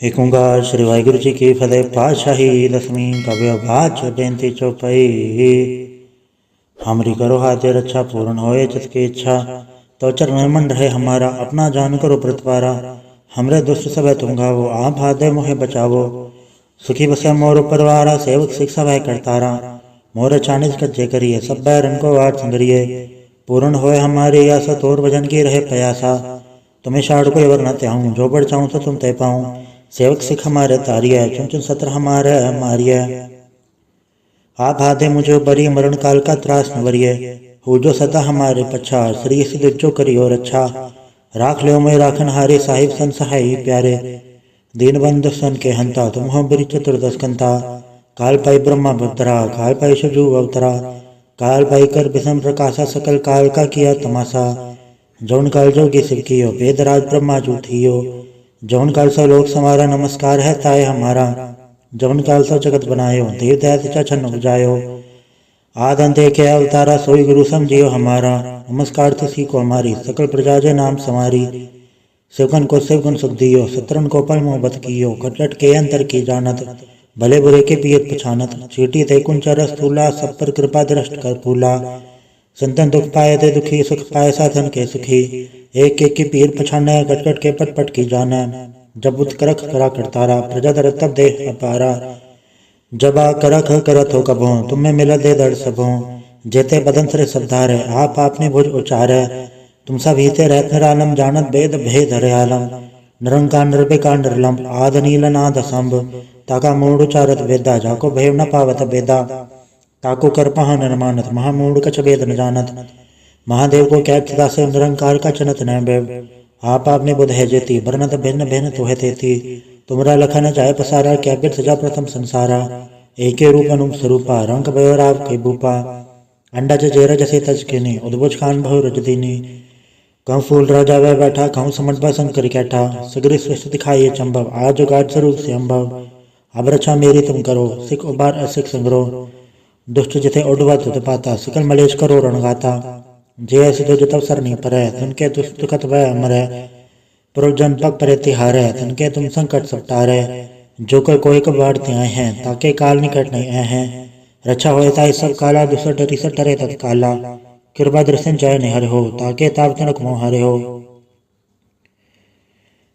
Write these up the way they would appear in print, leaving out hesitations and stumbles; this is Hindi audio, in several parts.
एक ओंकार श्री वाहिगुरु जी की फतेह। पातशाही दसवीं कव्य बाच बेनती चौपाई। हमरी करो हाथे रक्षा पूर्ण होए जिसकी इच्छा, तो चरण मन रहे हमारा अपना जान करो प्रतिवारा। हमरे दुष्ट सब तुम गावो आप हाथे मोहे बचावो, सुखी बसे मोर परवारा सेवक शिक्षा वह करतारा। मोर चानिज कज्जे करिए सब बैरन को वार संगरिए, पूर्ण होए हमारी आशा तोर भजन की रहे प्रयासा। तुम्हें शाड़ को एवर न त्याऊं जो बढ़ चाहूं तो तुम तय पाऊं, सेवक सिख हमारे तारिय चुन चुन सत्र हमारे मारिय। आप हाथे मुझे बरी मरण काल का त्रास न वरिय, हो जो सदा हमारे पच्छा श्री सिद्ध जो करियो रक्षा। राख लो मैं राखन हारे साहिब सन सहाय प्यारे, दीन बंधु सन के हंता तुम हो बरी चतुर्दश कंता। काल पाई ब्रह्मा भद्रा काल पाई शिवजू अवतरा, काल पाई कर विषम प्रकाशा सकल काल का किया तमाशा। जौन काल जोगी शिव कियो वेदराज ब्रह्मा जू थियो, जौन काल सो लोक समारा नमस्कार है ताय हमारा। जौन काल सो जगत बनायो देव दैत्य छन्न उपजायो, आद अंत एक है अवतारा सोई गुरु समझियो हमारा। नमस्कार तुसी को हमारी सकल प्रजा जे नाम समारी, शिवगन को शिवगुण सुख दियो शत्रुन को पल मोहब्बत कियो। घटघट के अंतर की जानत भले बुरे के पियत पछानत, चीटी ते कुंचर स्थूला सब पर कृपा दृष्ट कर फूला। संतन दुख पाए थे दुखी सुख पाए साधन के सुखी, एक एक की पीर पछाने कटकट के पट पट की जाने। जब बुद्ध करख करा करतारा प्रजा दर तब देह अपारा, जब आ करख करत हो कबो तुम्हें मिला दे दर्द सबो। जेते बदन सरे सबधारे आप आपने भुज उचारे, तुम सब हिते रहत निरालम जानत वेद भेद हरे आलम। निरंकार निर्विकार निर्लम आद नील नाद संभ, ताका मूड उचारत वेदा जाको भेव न पावत वेदा। ताको कर पहा निर्मानत महामूढ़ कछ वेद न जानत, महादेव को क्या सदा से निरंकार का चनत न बेव। आप आपने बुध है जेती वर्णत भिन्न भिन्न तो है तेती, तुमरा लखन जाय पसारा क्या बिर सजा प्रथम संसारा। एके रूप अनुप स्वरूपा रंग भयो राव के भूपा, अंडज जेर जसे तज किनी उद्भुज खान बहु रज दीनी। कहूँ फूल राजा वह बैठा कहूँ समझ शंकर कैठा, सगरी सृष्टि दिखाइए चंबव आज जुगाड़ स्वरूप से अम्भव। अब रक्षा मेरी तुम करो सिख उबार असिख संग्रो, दुष्ट जिथे उडवा तुत पाता सकल मलेश करो रणगाता। जय सिद्धो जो तब सर नहीं परे तनके दुष्ट दुखत वह अमर, पुरजन पग परे तिहारे तनके तुम संकट सब टारे। जो कोई बाढ़ते आए हैं ताके काल निकट नहीं आए हैं, रक्षा होए ताई सब काला दुसर डरी सर टरे तत्काला। कृपा दर्शन जय निहर हो ताके ताप तनक मोह हरे हो,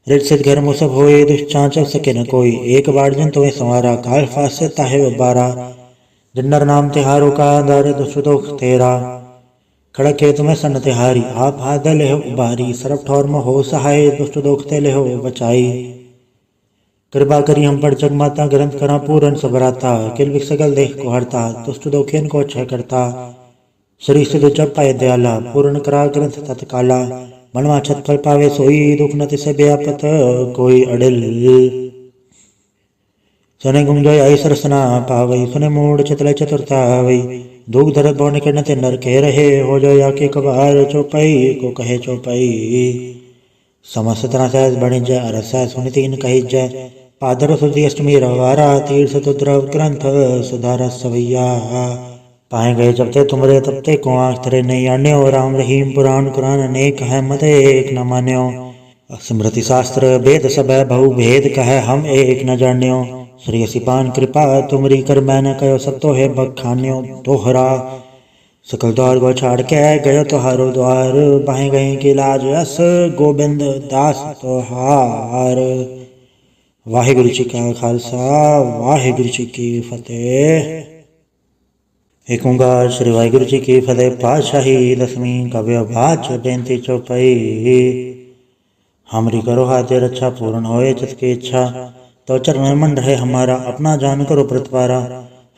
रित सिद्ध घर मुसब होए दुष्चांचल सके न कोई। एक बार जन तुम्हें संवारा काल फास से ताहे बारा, जिन्नर नाम तिहारो का दर दुष्ट दुख तेरा। खड़क के तुम्हें सन तिहारी आप हाथ ले हो उबारी, सरफ ठौर में हो सहाय दुष्ट दुख ते ले हो बचाई। कृपा करी हम पर जगमाता ग्रंथ करा पूरन सबराता, किल विक सकल देख को हरता दुष्ट दुखियन को क्षय करता। श्री सिद्ध जब पाए दयाला पूर्ण करा ग्रंथ तत्काला, मनवा छत फल पावे सोई दुख न तिसे व्यापत कोई अडिल। सुने गुंजय आई सरसना पावई सुने मूड चितले चतुरता वई, धूप धरत बौने के नते नर के रहे हो जो या के कबार चौपाई को कहे चौपाई। समस्त तना सहज बणि जय अरस सुनि तीन कही जय, पादर सुधी अष्टमी रवारा तीर्थ तुद्र ग्रंथ सुधार सवैया। पाए गए जब ते तुमरे तब ते को आँख थरे नहीं आन्यो, राम रहीम पुराण कुरान अनेक है मत एक न मान्यो। स्मृति शास्त्र वेद सब बहु भेद कहे हम एक न जान्यो, श्री सिपान कृपा तुमरी कर मैंने कहो सब तो है बखान्यो तोहरा। सकल द्वार गो छाड़ के गयो तोहारो द्वार, बाहें गए की लाज अस गोबिंद दास तोहार। वाहिगुरु जी का खालसा वाहिगुरु जी की फतेह। एक ओंकार श्री वाहिगुरु जी की फतेह। पातशाही दसवीं कव्य बाच बेनती चौपाई। हमरी करो हाथे रक्षा पूर्ण होए जिसकी इच्छा, तो चरण मन रहे हमारा अपना जान करो प्रतिवारा।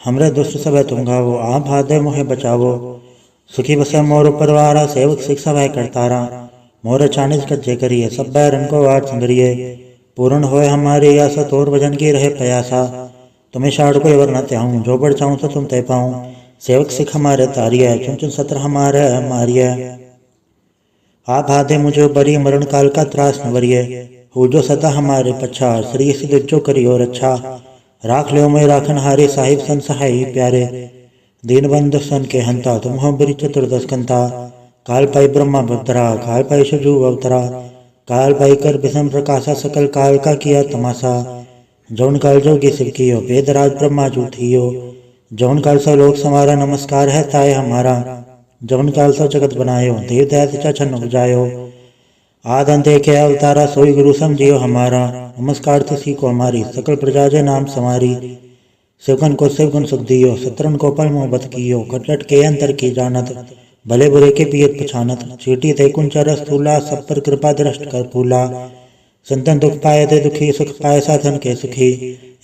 हमरे दुष्ट सब तुम गावो आप हाथे मोहे बचावो, सुखी बसे मोर परवारा सेवक शिक्षा वह करतारा। मोर चानिज कज्जे करिए सब बैरन को वार संगरिए, पूर्ण होए हमारी आशा तोर भजन की रहे प्रयासा। तुम्हें शाड़ को एवर न त्याऊं जो बढ़ चाहूं तो तुम तय पाऊं, सेवक सिख हमारे तारिय चुन चुन सत्र हमारे मारिय। आप हाथे मुझे बरी मरण काल का त्रास न वरिय, हो जो सदा हमारे पच्छा श्री सिद्ध जो करियो रक्षा। राख लो मैं राखन हारे साहिब सन सहाय प्यारे, दीन बंधु सन के हंता तुम हो बरी चतुर्दश कंता। काल पाई ब्रह्मा भद्रा काल पाई शिवजू अवतरा, काल पाई कर विषम प्रकाशा सकल काल का किया तमाशा। जौन काल जोगी शिव कियो वेद राज ब्रह्मा जूठियो। जौन काल सो लोक समारा नमस्कार है ताय हमारा। जौन काल सो जगत बनायो देव दैत्य छन्न बुझायो। आद अंत एक है अवतारा सोई गुरु समझियो हमारा। नमस्कार तुसी को हमारी सकल प्रजा जे नाम समारी। शिवगन को शिवगुण सुख दियो शत्रन को पल मोहब्बत कियो। कटकट के अंतर की जानत भले बुरे के पियत पछानत। चीटी ते कुंचर स्थूला सब पर कृपा दृष्ट कर फूला। संतन दुख पाए ते दुखी सुख पाए साधन के सुखी।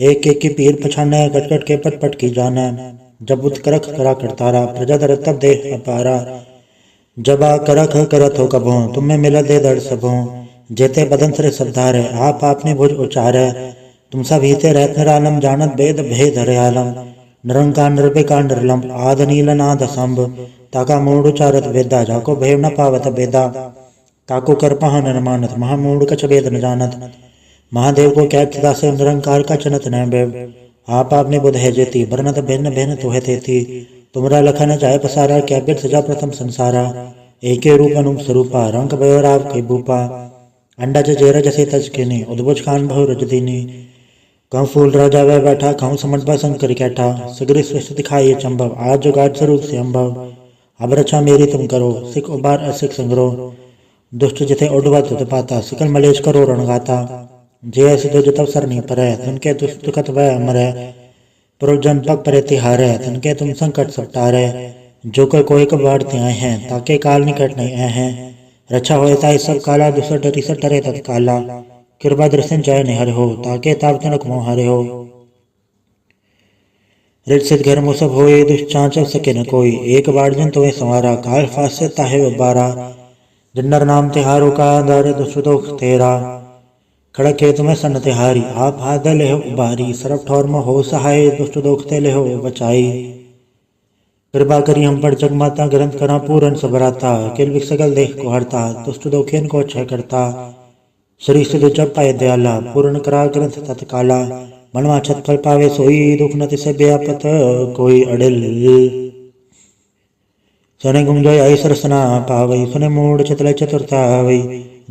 एक एक की पीर पछाने कटकट के पट पट की जाने। जब बुत करख करा करतारा प्रजा दर तब देह अपारा। जब आ करख करत हो कभों तुम्हें मिल दे दर्द सबों। जेते बदन सरे सबधारे आप आपने भुज उचारे। तुम सब हीते रहत निरालम जानत भेद भेद हरे आलम। निरंकार निर्विकार निर्लम आद नील नाद संभ। ताका मूड उचारत वेदा जाको भेव न पावत बेदा। ताको कर पहा निर्मानत महामूड कछ भेद न जानत। महादेव को क्या सदा से निरंकार का चनत न बेव। आप आपने बुध है जेती बरनत भिन्न भिन्न तुहे तेती। तुमरा लखन जाय पसारा क्या बिर सजा प्रथम संसारा। एके रूप अनुप स्वरूपा रंग भयो राव के भूपा। अंडा जेर जसे तज किनी उद्भुज खान बहु रजदीनी। कहूँ फूल राजा वह बैठा कहूँ समझ शंकर कैठा। सगरी सृष्टि दिखाइए चंभव आज जो गाठ स्वरूप से अम्भव। अब रक्षा मेरी तुम करो सिख उबार असिख संग्रो। दुष्ट जिथे उड़वत पाता सिकल मलेश करो रणगाता। जे ऐसी दो जतव सर नहीं परै तनके दुष्ट दुखत वह अमरै। पुरुजन पग परे तिहारै तनके तुम संकट सब टारै। जो कोई कबाड़ते आए हैं ताके काल निकट नहीं आए हैं। रक्षा होए ताई सब काला दुसर डरी सर टरे तत्काला। कृपा दृष्टि जय निहर हो ताके ताप तनक मोह हरे हो। रित घर मुसब होए दुष्चांचल सके न कोई। एक बार जन तुम्हें संवारा काल फास से ताहे बारा। जिन्नर नाम तिहारो का दर दुष्ट दोख तेरा। खड़क के तुम्हें सन तिहारी आप हाथ ले हो उबारी। सरब ठौर में हो सहाय दुष्ट दोखते ले हो बचाई। कृपा करी हम पर जगमाता ग्रंथ करा पूरन सबराता। किल विक सकल देख को हरता दुष्ट दोखेन को क्षय करता। श्री सिद्ध जब पाए दयाला पूर्ण करा ग्रंथ तत्काला। मनवा छत फल पावे सोई दुख न तिसे व्यापत कोई अडिल। सुने गुंजय आई सरसना पावई सुने मूड चितल चतुरता वई।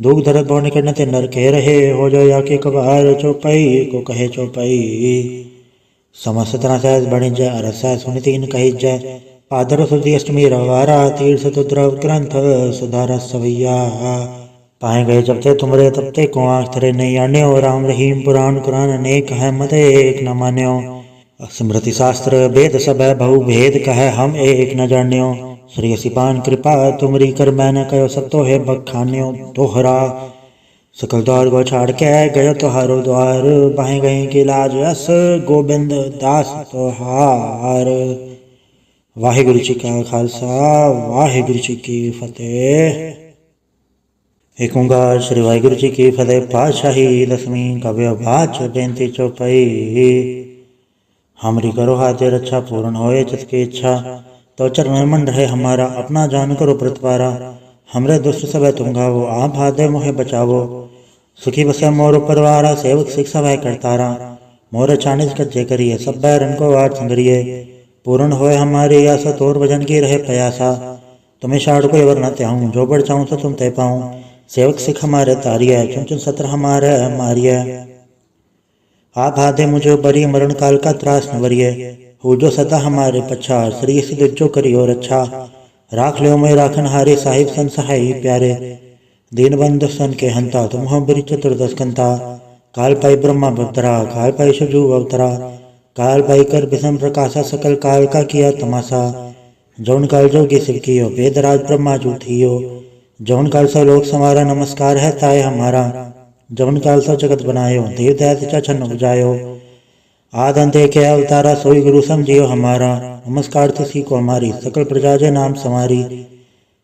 दुख धरत भव निकट न ते नर के रहे हो जाय आके कबार चौपाई को कहे चौपाई। समस्त तरह सहज बणि जय अरस सुनि तीन कही जय। पादर सुधी अष्टमी रवारा तीर्थ तुद्रव ग्रंथ सुधार सवैया। पाए गए जब ते तुमरे तब ते को आँख थरे नहीं आन्यो। राम रहीम पुराण कुरान अनेक है मत एक न मान्यो। स्मृति शास्त्र वेद सब बहु भेद कह हम एक न जान्यो। श्री सिपान कृपा तुमरी कर मैंने कहो सब तो है बखान्यो तोहरा। सकल द्वार गो छाड़ के गयो तोहारो द्वार। बाहें गए के लाज अस गोबिंद दास तोहार। वाहिगुरु जी का खालसा वाहिगुरु जी की फतेह। एक ओंकार श्री वाहिगुरु जी की फतेह। पातशाही दसवीं काव्य बाच बेनती चौपाई। हमरी करो हाथे रक्षा पूर्ण होए जिसकी इच्छा। तो चरण मन रहे हमारा अपना जान करो प्रतिवारा। हमरे दुष्ट सब तुम गावो आप हाथ मोहे बचावो। सुखी बसे मोर परवारा सेवक शिक्षा वह करतारा। मोर चानिज कच्चे करिए सब बैरन को वार संगरिए। पूर्ण होए हमारे आशा तोर भजन की रहे प्रयासा। तुम्हें शाड़ को एवर न त्याऊं जो बढ़ चाहूं तो तुम तय पाऊं। सेवक सिख हमारे तारिय चुन चुन सत्र हमारे मारिय। आप हाथे मुझे बरी मरण काल का त्रास न वरिय। हो जो सदा हमारे पछा श्री सिद्ध जो करियो रक्षा। राख लो मैं राखन हारे साहिब सन सहाय प्यारे। दीन बंधु सन के हंता तुम हो बरी चतुर्दश कंता। काल पाई ब्रह्मा भक्तरा काल पाई शिवजू अवतरा। काल पाई कर विषम प्रकाशा सकल काल का किया तमाशा। जौन काल जोगी शिव कियो वेद राज ब्रह्मा जूठियो। जौन काल सो लोक समारा नमस्कार है ताय हमारा। जौन काल सो जगत बनायो देव दैत्य छन्न बुझायो। आद अंत एक है अवतारा सोई गुरु समझियो हमारा। नमस्कार तुसी को हमारी सकल प्रजा जे नाम समारी।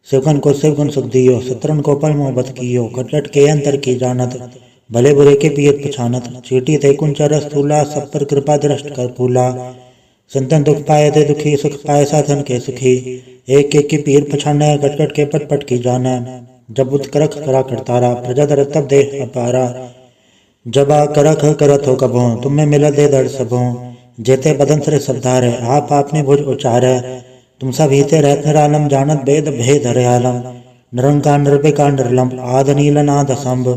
शिवगन को शिवगुण सुख दियो शत्रन को पल मोहब्बत कियो। कटकट के अंतर की जानत भले बुरे के पियत पछानत। चीटी ते कुंचर स्थूला सब पर कृपा दृष्ट कर फूला। संतन दुख पाए ते दुखी सुख पाए साधन के सुखी। एक एक की पीर पछाने कटकट के पट पट की जाने। जब बुत करख करा करतारा प्रजा दर तब देह अपारा। जब आ करख करत हो कभों तुम्हें मिल दे दर्द सबों। जेते बदन सरे सबधारे आप आपने भुज उचारे। तुम सब हीते रहत निरालम जानत भेद भेद हरे आलम। निरंकार निर्विकार निर्लंब आद नील नाद संभ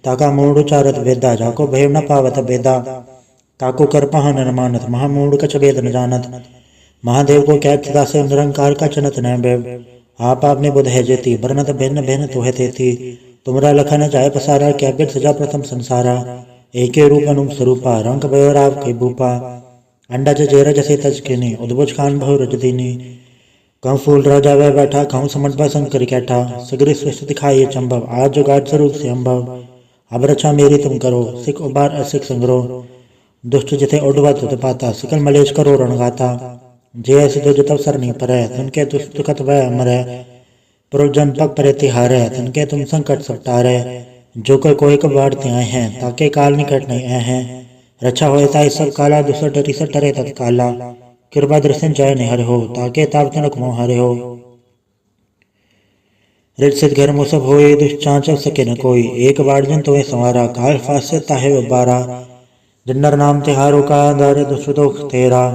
ताका मूढ़ उचारत वेदा जाको भय न पावत वेदा ताको कर पहा निर्मानत महामूढ़ कछ वेद न जानत। महादेव को कैत सदा से निरंकार का चनत न बेव आप आपने बुध है जेती बरनत भिन्न भिन्न तुहे तेती तुमरा लखन जाय पसारा क्या बिट सजा प्रथम संसारा एके रूप अनुप स्वरूपा रंग भयो राव के भूपा अंडा जेर जसे तज किनी उद्भुज खान बहु रजदीनी कम फूल राजा वह बैठा कहूँ समझ शंकर कैठा सगरी सृष्टि दिखाई चंभव आज जो गाज स्वरूप से अम्भव अब रक्षा मेरी तुम करो सिख उबार असिख संग्रो दुष्ट जिथे उडवा तुत पाता सिकल मलेश करो रणगाता जे ऐसे जो जतव सर नहीं पर तनके दुखत वह अमर पुरुजन पग पर तिहार तनके तुम संकट सपटार जो कोई कबाड़ते आए हैं ताके काल निकट नहीं आए हैं रक्षा होता है सब काला दुसर डरी सर टरे तत्काला कृपा दर्शन जय निहर हो ताके ताप तनक मोह हरे हो रिट सिद्ध घर मुसब होए दुष्चांचल सके न कोई एक बार जन तुम्हें संवारा काल फास्य ताहे बारा जिन्नर नाम तिहारो का दर दुष्टोख तेरा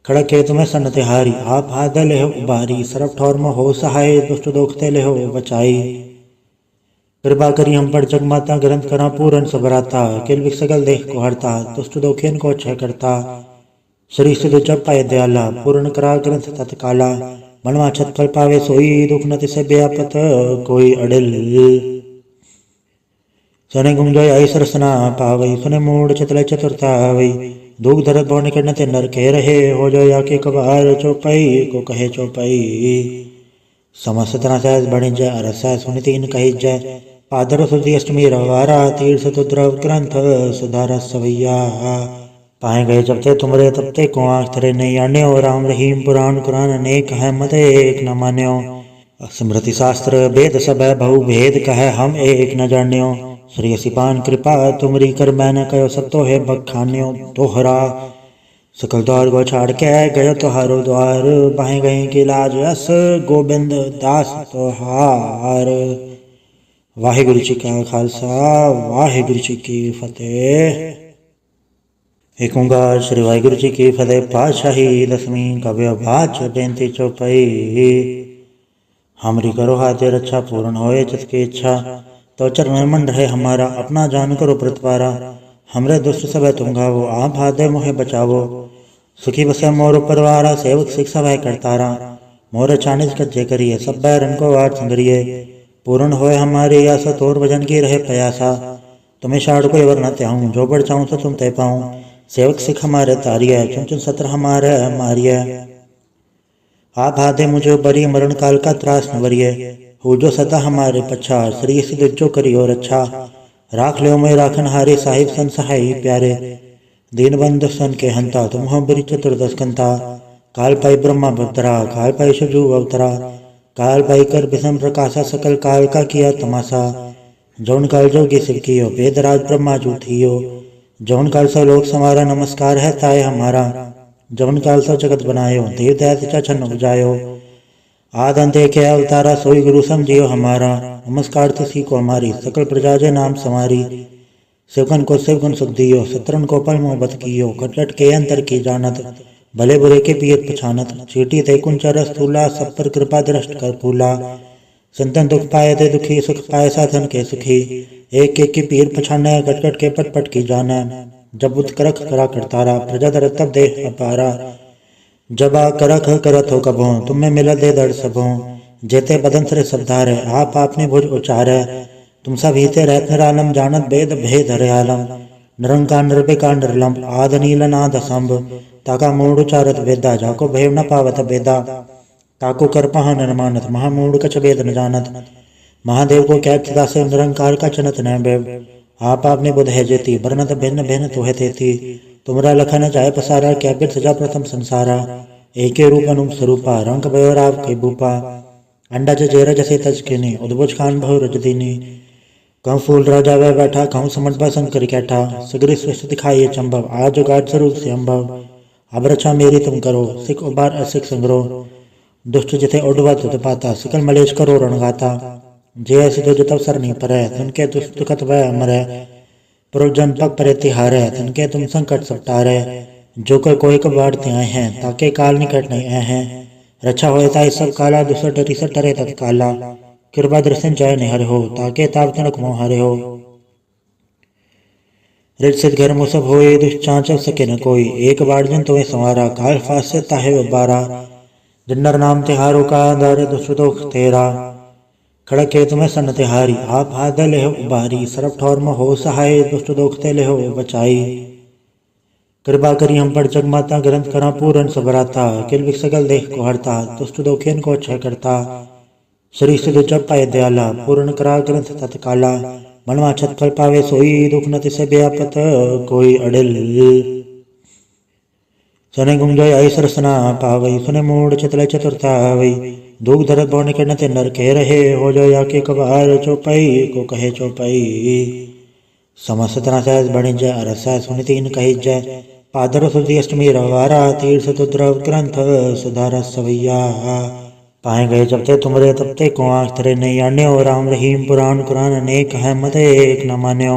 खड़क के तुम्हें सन तिहारी आप हाथ ले हो उबारी सरफ ठौर में हो सहाय दुष्ट दोखते ले हो बचाई कृपा करी हम पर जगमाता ग्रंथ करा पूरन सबराता किल विक सगल देख को हरता दुष्ट दोखेन को क्षय करता श्री सिद्ध जब पाए दयाला पूर्ण करा ग्रंथ तत्काला मनवा छत फल पावे सोई दुख न तिसे व्यापत कोई अडिल सने गुंजय आई सरसना पावई सुने मूड चतले चतुरता वई दुख धरत भव निकट न ते नर कह रहे हो जो या के कबार चौपाई को कहे चौपाई समस्तना सहज बणि जय अरस सुनि तीन कही जय पादर सुधी अष्टमी रवारा तीर्थ तुद्रव ग्रंथ सुधार सवैया पाए गए जब ते तुमरे तब ते को आँख थरे नहीं आन्यो राम रहीम पुराण कुरान अनेक है मत एक न मान्यो स्मृति शास्त्र वेद सब बहु भेद कह हम एक न जान्यो श्री सिपान कृपा तुमरी कर मैंने कहो सब तो है बखान्यो तोहरा सकल द्वार को छाड़ के गयो तोहारो द्वार बाहें गए की लाज अस गोबिंद दास तोहार। वाहिगुरु जी का खालसा वाहिगुरु जी की फतेह। एक ओंकार श्री वाहिगुरु जी की फतेह। पातशाही दसवीं काव्य भाच बेनती चौपाई। हमरी करो हाथे रक्षा पूर्ण होए चित की इच्छा तो चरण मन रहे हमारा अपना जान करो प्रतिवारा। हमरे दुष्ट सब तुम गावो आप हाथ मोहे बचावो सुखी बसे मोर परवारा सेवक शिक्षा वह करतारा मोर चानिज कज्जे करिए सब बैरन को वाट संगरिए पूर्ण होए हमारी आशा तोर भजन की रहे प्रयासा तुम्हें शाड़ को वर न त्याऊँ जो बढ़ चाहूँ तो तुम तय पाऊँ सेवक सिख हमारे तारिय चुन चुन सत्र हमारे मारिय आप हाथे मुझे बरी मरण काल का त्रास न वरिय हो जो सदा हमारे पच्छा श्री सिद्ध जो करियो रक्षा राख लो मैं राखन हारे साहिब सन सहाय प्यारे दीन बंधु सन के हंता तुम हो बरी चतुर्दश कंता काल पाई ब्रह्मा भद्रा काल पाई शिवजू अवतरा काल पाई कर विषम प्रकाशा सकल काल का किया तमाशा जौन काल जोगी शिव कियो वेदराज ब्रह्मा जू थियो जौन काल सा लोक समारा नमस्कार है ताय हमारा जौन काल सा जगत बनायो देव दया छन उपजायो आद अंत के अवतारा सोई गुरु समझियो हमारा नमस्कार तुसी को हमारी सकल प्रजा जे नाम समारी शिवगन को शिवगुण सुख दियो शत्रुन को पल मोहब्बत कियो कटकट के अंतर की जानत भले बुरे के पियत पछानत चीटी ते कुंचर स्थूला सब पर कृपा दृष्ट कर फूला संतन दुख पाए थे दुखी सुख पाए साधन के सुखी एक एक की पीर पछाने कटकट के पट पट की जाना जब बुद्ध करख करा करतारा प्रजा दर तब दे अपारा जब आ करख करत हो कबो तुम्हें मिला दे दर्द सबों जेते बदन सरे सबधार आप आपने भुज उचार तुम सब हिते रहत निरालम जानत वेद भेद हरियालम निरंकार निर्विकार निर्लंब आद नील नाद संभ ताका मूढ़ उचारत वेदा जाको भय न पावत वेदा ताको कर पहा निर्मानत महामूढ़ कछ वेद न जानत। महादेव को कैत सदा से निरंकार का चनत न बेव आप आपने बुध है जेती बरनत भिन्न भिन्न तुहे तेती तुमरा लखन जाय पसारा क्या बिट सजा प्रथम संसारा एके रूप अनुप स्वरूपा रंग भयो राव के भूपा अंडा जेर जसे तज किनी उद्भुज खान बहु रजदीनी कम फूल राजा वह बैठा कहूँ समझ शंकर कैठा सगरी सृष्टि दिखाई चंभव आज गाज स्वरूप से अम्भव अब रक्षा मेरी तुम करो सिख उबार असिख संग्रो दुष्ट जिथे उडवा तुत पाता सिकल मलेश करो रणगाता जे ऐसे जो जतव सर नहीं पर तनके दुखत वह अमर पुरुजन पग पर तिहार तनके तुम संकट सपटार जो कोई कबाड़ते आए हैं ताके काल निकट नहीं आए हैं रक्षा होता है सब काला दुसर डरी सर टरे तत्काला कृपा दर्शन जाय निहर हो ताके ताप तनक मोह हरे हो। रित घर मुसब होए दुष्चांचल सके न कोई, एक बार जन तुम्हें संवारा काल फास से ताहे बारा। जिन्नर नाम तिहारो का दर दुष्टोख तेरा, खड़के तुम्हें सन तिहारी आप हाथ लेहो उबारी। सरफ ठौर में हो सहाय दुष्ट दोख ते लेहो बचाई। कृपा करी हम पर जग माता ग्रंथ करा पूरन सबराता। किल विक सकल देख को हरता दुष्ट दोखियन को क्षय करता। श्री सिद्ध जप पाए दयाला पूर्ण करा ग्रंथ तत्काला। मनवा छत फल पावे सोई दुख न तिसे व्यापत कोई अडिल। सने गुंजय ऐसर सना पावई सुने मूड चितले चतुरता वई। दुख धरत भवन के नते नर कह रहे हो जो या के कबार चौपाई को कहे चौपाई। समस्त सहज बणिज अरस सुनि तीन कही जय। पादर सुधी अष्टमी रवारा तीर्थ तुद्रव ग्रंथ सुधार सवैया। पाए गए जब ते तुमरे तब ते को आँख तेरे नहीं आन्यो। राम रहीम पुराण कुरान अनेक है मत एक न मान्यो।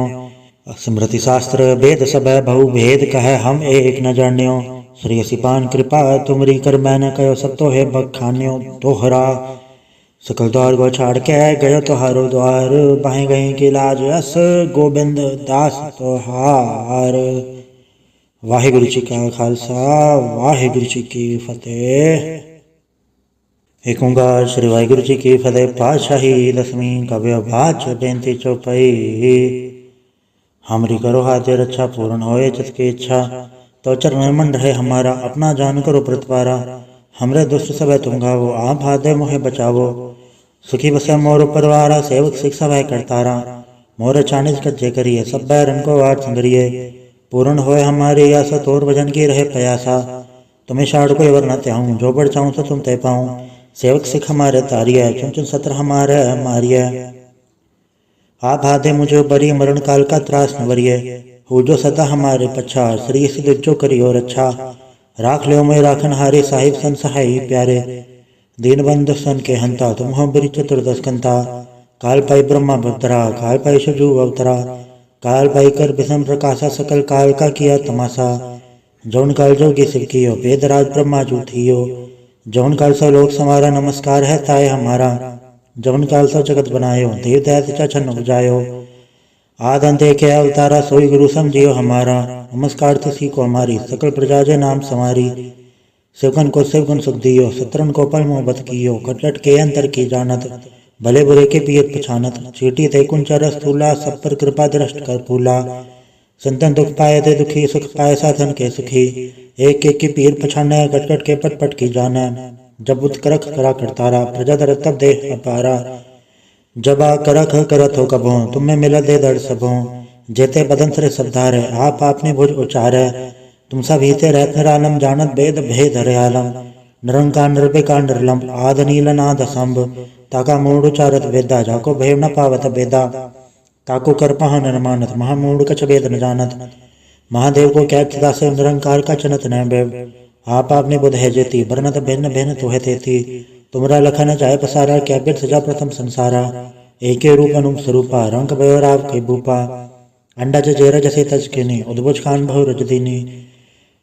स्मृति शास्त्र वेद सब बहु भेद कह हम एक न जान्यो। श्री सिपान कृपा तुमरी कर मैंने कहो सब तो है बखान्यो। तोहरा सकल द्वार गो छाड़ के गयो तोहारो द्वार। बाहें गए की लाज अस गोबिंद दास तोहार। वाहिगुरु जी का खालसा वाहिगुरु जी की फतेह। एक ओंकार श्री वाहिगुरु जी की फतेह। पातशाही दसवीं कव्य बाच बेनती चौपाई। हमरी करो हाथे रक्षा पूर्ण होए जिसकी इच्छा। तो चरण मन रहे हमारा अपना जान करो प्रतिपारा। हमरे दुष्ट सब तुम गावो आप हाथ मोहे बचावो। सुखी बसे मोर परवारा सेवक शिक्षा वह करतारा। मोर चानिज कज्जे करिए सब बैरन को वाट संगरिए। पूर्ण होए हमारी आशा तोर भजन की रहे प्रयासा। तुम्हें शाड़ को वर न त्याऊं जो बढ़ चाहूं तो तुम ते पाऊं। सेवक सिख हमारे तारिय चुन चुन सत्र हमारे मारिय। आप हाथे मुझे बरी मरण काल का त्रास न वरिय। हो जो सदा हमारे पच्छा श्री सिद्ध जो करियो रक्षा। राख लो मैं राखन हारे साहिब सन सहाय प्यारे। दीन बंधु सन के हंता तुम हो बरी चतुर्दश कंता। काल पाई ब्रह्मा भद्रा काल पाई शिवजू अवतरा। काल पाई कर विषम प्रकाशा सकल काल का किया तमाशा। जौन काल जोगी शिव कियो वेदराज ब्रह्मा जू थियो। जौन काल सो लोक समारा नमस्कार है ताय हमारा। जौन काल सो जगत बनायो देव दैत्य छन्न उपजायो। आद अंत एक अवतारा सोई गुरु समझियो हमारा। नमस्कार तिसी को हमारी सकल प्रजा जय नाम समारी। शिवगन को शिवगुण सुख दियो शत्रुन को पल मोहब्बत कियो। कटकट के अंतर की जानत भले बुरे के पीत पछानत। चीटी ते कुंचर स्थूला सब पर कृपा दृष्ट कर फूला। संतन दुख पाए थे दुखी सुख पाए साधन के सुखी। एक एक की पीर पछाने कटकट के पट पट की जाना। जब बुद्ध करख करा करतारा प्रजा दर तब दे अपारा। जब आ करख करत हो कबो तुम में मिला दे दर्द सबो। जेते बदन सरे सबधारे आप आपने भुज उचारे। तुम सब हिते रहत निरालम जानत वेद भेद हरे आलम। निरंकार निर्विकार निर्लम आद नील नाद असंभ। ताका मूड उचारत वेदा जाको भेव न पावत वेदा। ताको कर पहा निर्मानत महामूड कछ वेद न जानत। महादेव को क्या सदा से निरंकार का चनत न बेव। आप आपने बुध है जेती वर्णत भिन्न भिन्न तुहे तेती। तुमरा लखन जाय पसारा क्या बिर सजा प्रथम संसारा। एके रूप अनुप स्वरूपा रंग भयो राव के भूपा। अंडा जेर जसे तज किनी उद्भुज खान बहु रज दीनी।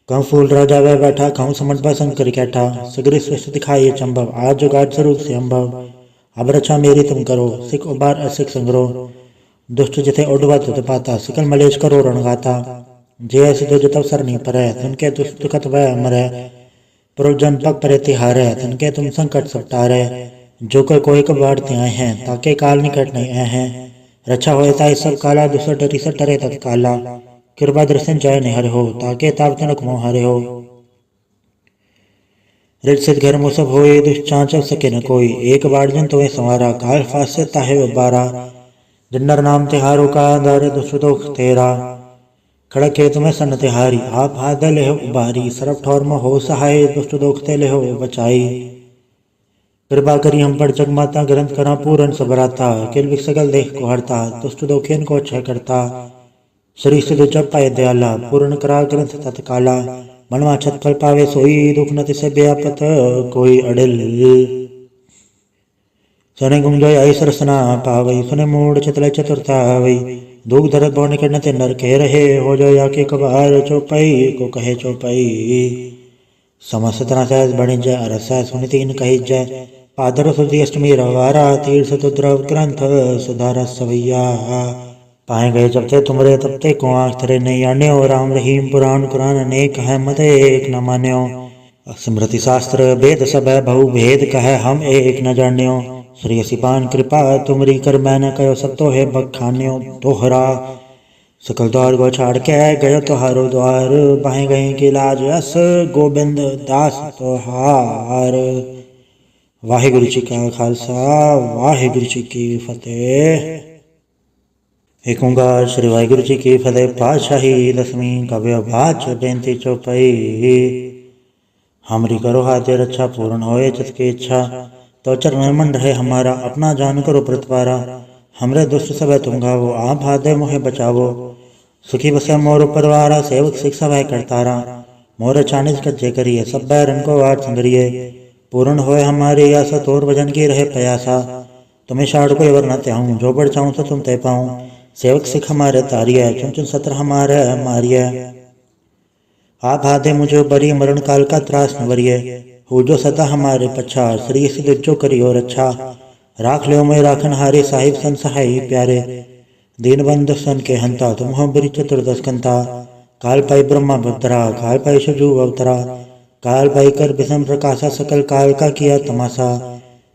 कहूँ फूल राजा वह बैठा कहूँ समझ बा शंकर कैठा। सगरी सृष्टि दिखाइए चंबव आज जुगाड़ स्वरूप से अम्भव। अब रक्षा मेरी तुम करो सिख उबार असिख संग्रो। दुष्ट जिथे उडवा तुत पाता सिकल मलेश करो रणगाता। जय सिद्धो जतव सरनी पर तनके दुष्ट दुखत वह अमर। पुरुजन पग परे तिहार तनके तुम संकट सपटारे। जो कोई कबाड़ते आए हैं ताके काल निकट नहीं आए हैं। रक्षा होए ताई सब काला दुसर डरी सर डरे तत्काला। कृपा दर्शन जय निहर हो ताके ताप तनक मोह हरे हो। रित सिद्ध घर मुसब होए दुष्चांचल सके न कोई। एक बार जन तुम्हें संवारा काल फास से ताहे बारा। जिन्नर नाम तिहारो का दर दुष्टोख तेरा, खड़के तुम्हें सन तिहारी आप हाथ लेहो उबारी। सरफ ठौर में हो सहाय दुष्ट दोख ते लेहो बचाई। कृपा करी हम पर जग माता ग्रंथ करा पूरन सबराता। किल विक सकल देख को हरता दुष्ट दोखियन को क्षय करता। श्री सिद्ध जप पाए दयाला पूर्ण करा ग्रंथ तत्काला। मनवा छत फल पावे सोई दुख न तिसे व्यापत कोई अडिल। सने गुंजय ऐसर सना पावई सुने मूड चितले चतुरता वई। दुख धरत भवन के नते नर कह रहे हो जो या के कबार चौपाई को कहे चौपाई। समस्त सहज बणिज अरस सुनि तीन कही जय। पादर सुदी अष्टमी रवारा तीर्थ तुद्रव ग्रंथ सुधारा सवैया। पाए गए जब ते तुमरे तब ते को आँख थरे नहीं आन्यो। राम रहीम पुराण कुरान अनेक है मत एक न मान्यो। स्मृति शास्त्र वेद सब बहु भेद कह हम एक न जान्यो। श्री सिपान कृपा तुमरी कर मैंने कहो सब तो है बखान्यो दोहरा। सकल द्वार गो छाड़ के गयो तुहारो द्वार। बाहें गए की लाज अस गोबिंद दास तोहार। वाहिगुरु जी का खालसा वाहिगुरु जी की फतेह। एक ओंकार श्री वाहिगुरु जी की फतेह। पातशाही दसवीं कव्य बाच बेनती चौपाई। हमरी करो हाथे रक्षा पूर्ण होए जिसकी इच्छा। तो चरण मन रहे हमारा अपना जान करो प्रतिवारा। हमरे दुष्ट सब तुम गावो आप हाथे मोहे बचावो। सुखी बसे मोर परवारा सेवक शिक्षा वह करतारा। मोर चानिज कच्चे करिए सब बैरन को वार संगरिए। पूर्ण होए हमारी आशा तोर भजन की रहे प्रयासा। तुम्हें शाड़ को एवर न त्याऊं जो बढ़ चाहूं तो तुम तय पाऊं। सेवक सिख हमारे तारिय चुन चुन सत्र हमारे मारिय। आप हाथे मुझे बरी मरण काल का त्रास न वरिय। हो जो सदा हमारे पच्छा श्री सिद्ध जो करियो रक्षा। राख लो मैं राखन हारे साहिब सन सहाय प्यारे। दीन बंधु सन के हंता तुम हो बरी चतुर्दश कंता। काल पाई ब्रह्मा भद्रा काल पाई शजु अवतरा। काल पाई कर विषम प्रकाशा सकल काल का किया तमाशा।